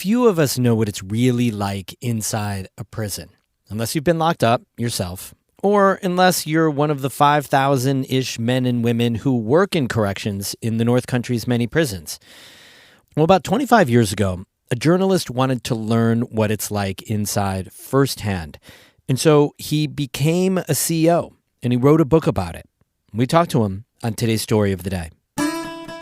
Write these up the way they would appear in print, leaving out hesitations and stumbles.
Few of us know what it's really like inside a prison, unless you've been locked up yourself, or unless you're one of the 5,000-ish men and women who work in corrections in the North Country's many prisons. Well, about 25 years ago, a journalist wanted to learn what it's like inside firsthand. And so he became a CEO, and he wrote a book about it. We talked to him on today's Story of the Day.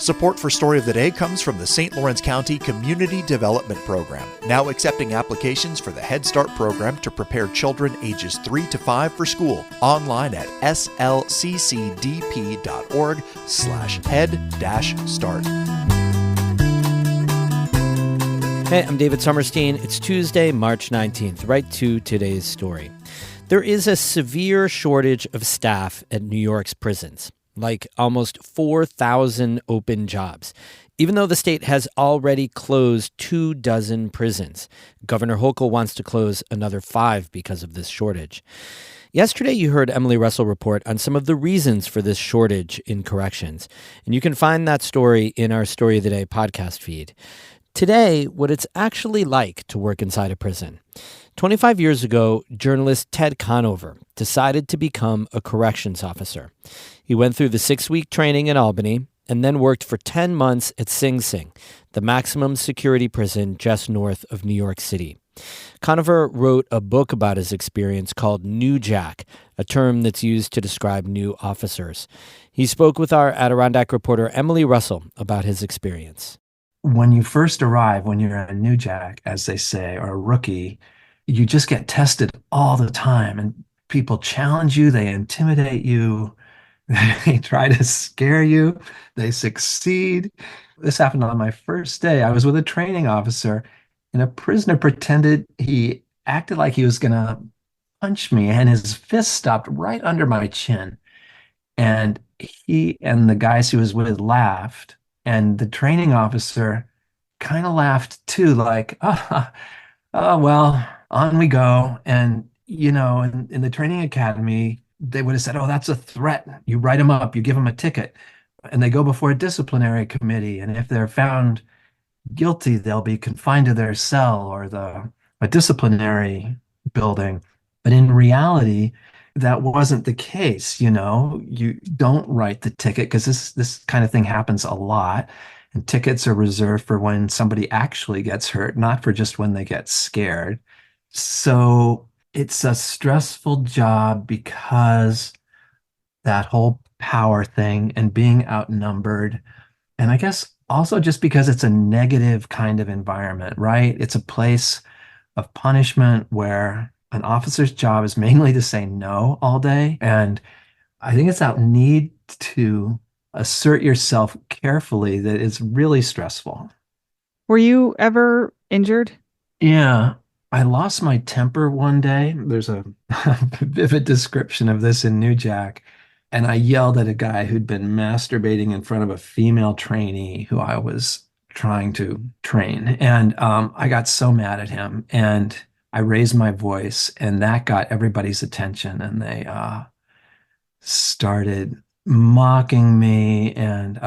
Support for Story of the Day comes from the St. Lawrence County Community Development Program, now accepting applications for the Head Start program to prepare children ages 3 to 5 for school. Online at slccdp.org/head-start. Hey, I'm David Sommerstein. It's Tuesday, March 19th. Right to today's story. There is a severe shortage of staff at New York's prisons, like almost 4,000 open jobs, even though the state has already closed 24 prisons. Governor Hochul wants to close another 5 because of this shortage. Yesterday, you heard Emily Russell report on some of the reasons for this shortage in corrections, and you can find that story in our Story of the Day podcast feed. Today, what it's actually like to work inside a prison. 25 years ago, journalist Ted Conover decided to become a corrections officer. He went through the 6-week training in Albany and then worked for 10 months at Sing Sing, the maximum security prison just north of New York City. Conover wrote a book about his experience called New Jack, a term that's used to describe new officers. He spoke with our Adirondack reporter Emily Russell about his experience. When you first arrive, when you're a new jack, as they say, or a rookie, you just get tested all the time, and people challenge you, they intimidate you, they try to scare you, they succeed. This happened on my first day. I was with a training officer, and a prisoner pretended he acted like he was going to punch me, and his fist stopped right under my chin. And he and the guys he was with laughed. And the training officer kind of laughed too, like, oh, well, on we go. And, in the training academy, they would have said, oh, that's a threat. You write them up, you give them a ticket, and they go before a disciplinary committee. And if they're found guilty, they'll be confined to their cell or a disciplinary building. But in reality, that wasn't the case. You don't write the ticket because this kind of thing happens a lot. And tickets are reserved for when somebody actually gets hurt, not for just when they get scared. So it's a stressful job because that whole power thing and being outnumbered. And I guess also just because it's a negative kind of environment, right? It's a place of punishment where an officer's job is mainly to say no all day. And I think it's that need to assert yourself carefully that is really stressful. Were you ever injured? Yeah, I lost my temper one day. There's a vivid description of this in New Jack. And I yelled at a guy who'd been masturbating in front of a female trainee who I was trying to train. And I got so mad at him. And I raised my voice, and that got everybody's attention, and they started mocking me. And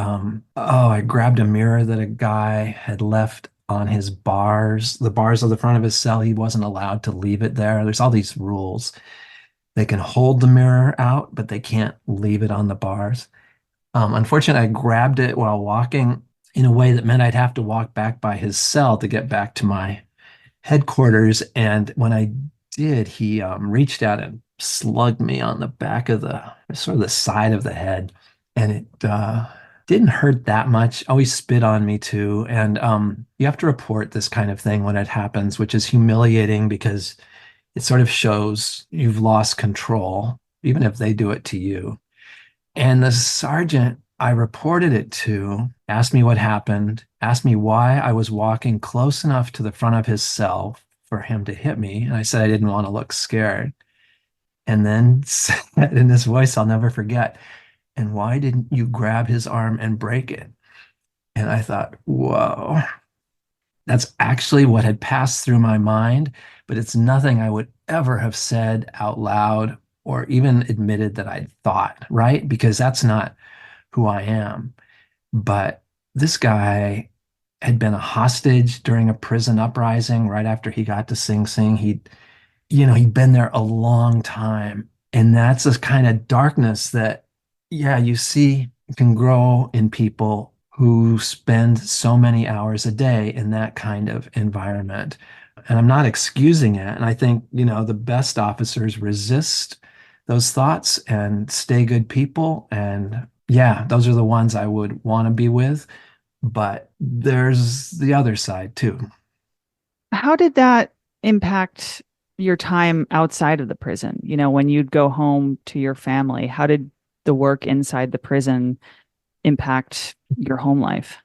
I grabbed a mirror that a guy had left on his bars, the bars of the front of his cell. He wasn't allowed to leave it there. There's all these rules. They can hold the mirror out, but they can't leave it on the bars. Unfortunately, I grabbed it while walking in a way that meant I'd have to walk back by his cell to get back to my headquarters. And when I did, he reached out and slugged me on the back of the side of the head. And it didn't hurt that much. Oh, he spit on me too. And you have to report this kind of thing when it happens, which is humiliating because it sort of shows you've lost control, even if they do it to you. And the sergeant I reported it to asked me what happened, asked me why I was walking close enough to the front of his cell for him to hit me. And I said I didn't want to look scared. And then said in this voice I'll never forget, and why didn't you grab his arm and break it? And I thought, whoa, that's actually what had passed through my mind, but it's nothing I would ever have said out loud or even admitted that I'd thought, right? Because that's not who I am. But this guy had been a hostage during a prison uprising right after he got to Sing Sing. He'd been there a long time. And that's this kind of darkness that, yeah, you see can grow in people who spend so many hours a day in that kind of environment. And I'm not excusing it. And I think, the best officers resist those thoughts and stay good people. And yeah, those are the ones I would want to be with. But there's the other side too. How did that impact your time outside of the prison? When you'd go home to your family, how did the work inside the prison impact your home life?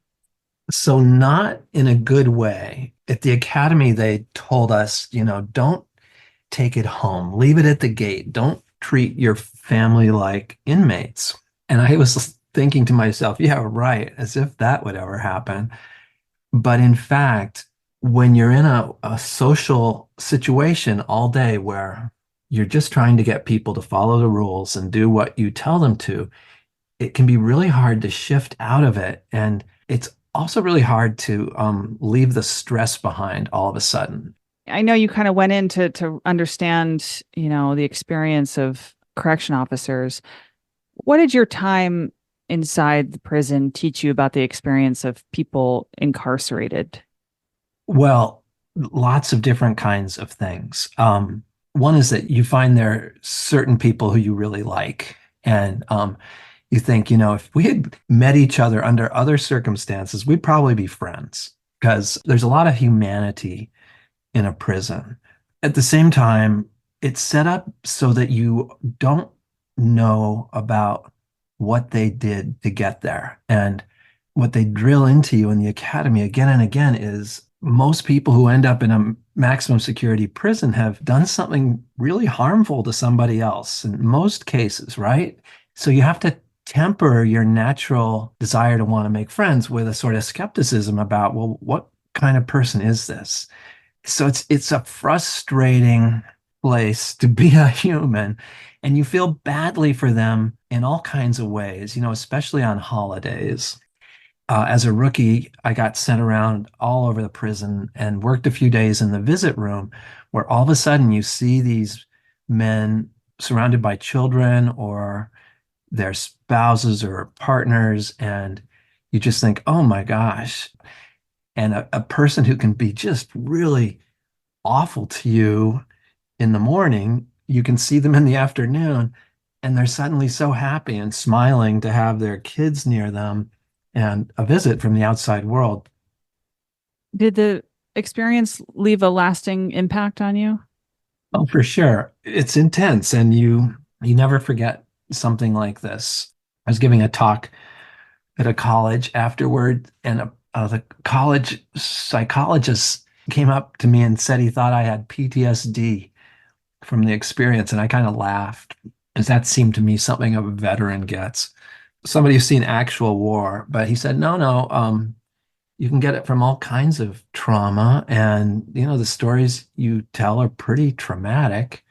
So, not in a good way. At the academy, they told us, don't take it home, leave it at the gate. Don't treat your family like inmates. And I was thinking to myself, yeah, right, as if that would ever happen. But in fact, when you're in a social situation all day where you're just trying to get people to follow the rules and do what you tell them to, it can be really hard to shift out of it. And it's also really hard to leave the stress behind all of a sudden. I know you kind of went in to understand, the experience of correction officers. What did your time inside the prison teach you about the experience of people incarcerated? Well, lots of different kinds of things. One is that you find there are certain people who you really like. And you think, if we had met each other under other circumstances, we'd probably be friends because there's a lot of humanity in a prison. At the same time, it's set up so that you don't know about what they did to get there. And what they drill into you in the academy again and again is most people who end up in a maximum security prison have done something really harmful to somebody else in most cases, right? So you have to temper your natural desire to want to make friends with a sort of skepticism about, well, what kind of person is this? So it's a frustrating place to be a human, and you feel badly for them in all kinds of ways, especially on holidays. As a rookie, I got sent around all over the prison and worked a few days in the visit room where all of a sudden you see these men surrounded by children or their spouses or partners, and you just think, oh my gosh. And a person who can be just really awful to you in the morning, you can see them in the afternoon, and they're suddenly so happy and smiling to have their kids near them and a visit from the outside world. Did the experience leave a lasting impact on you? Oh, for sure. It's intense, and you never forget something like this. I was giving a talk at a college afterward, and the college psychologist came up to me and said he thought I had PTSD from the experience, and I kind of laughed, because that seemed to me something a veteran gets. Somebody who's seen actual war, but he said, no, no, you can get it from all kinds of trauma. And, the stories you tell are pretty traumatic.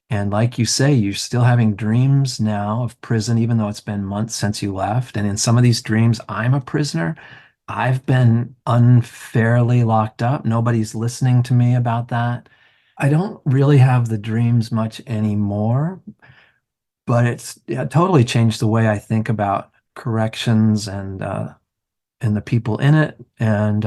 And like you say, you're still having dreams now of prison, even though it's been months since you left. And in some of these dreams, I'm a prisoner. I've been unfairly locked up. Nobody's listening to me about that. I don't really have the dreams much anymore, but it's totally changed the way I think about corrections and the people in it, and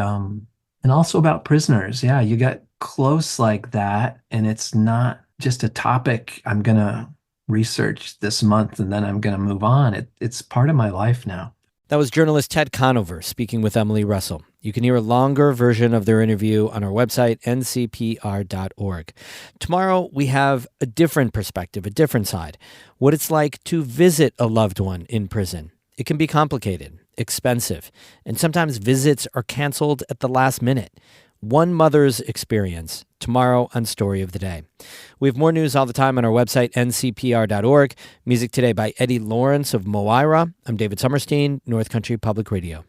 also about prisoners. Yeah, you get close like that, and it's not just a topic I'm gonna research this month and then I'm gonna move on. It's part of my life now. That was journalist Ted Conover speaking with Emily Russell. You can hear a longer version of their interview on our website, ncpr.org. Tomorrow, we have a different perspective, a different side, what it's like to visit a loved one in prison. It can be complicated, expensive, and sometimes visits are canceled at the last minute. One mother's experience, tomorrow on Story of the Day. We have more news all the time on our website, ncpr.org. Music today by Eddie Lawrence of Moira. I'm David Summerstein, North Country Public Radio.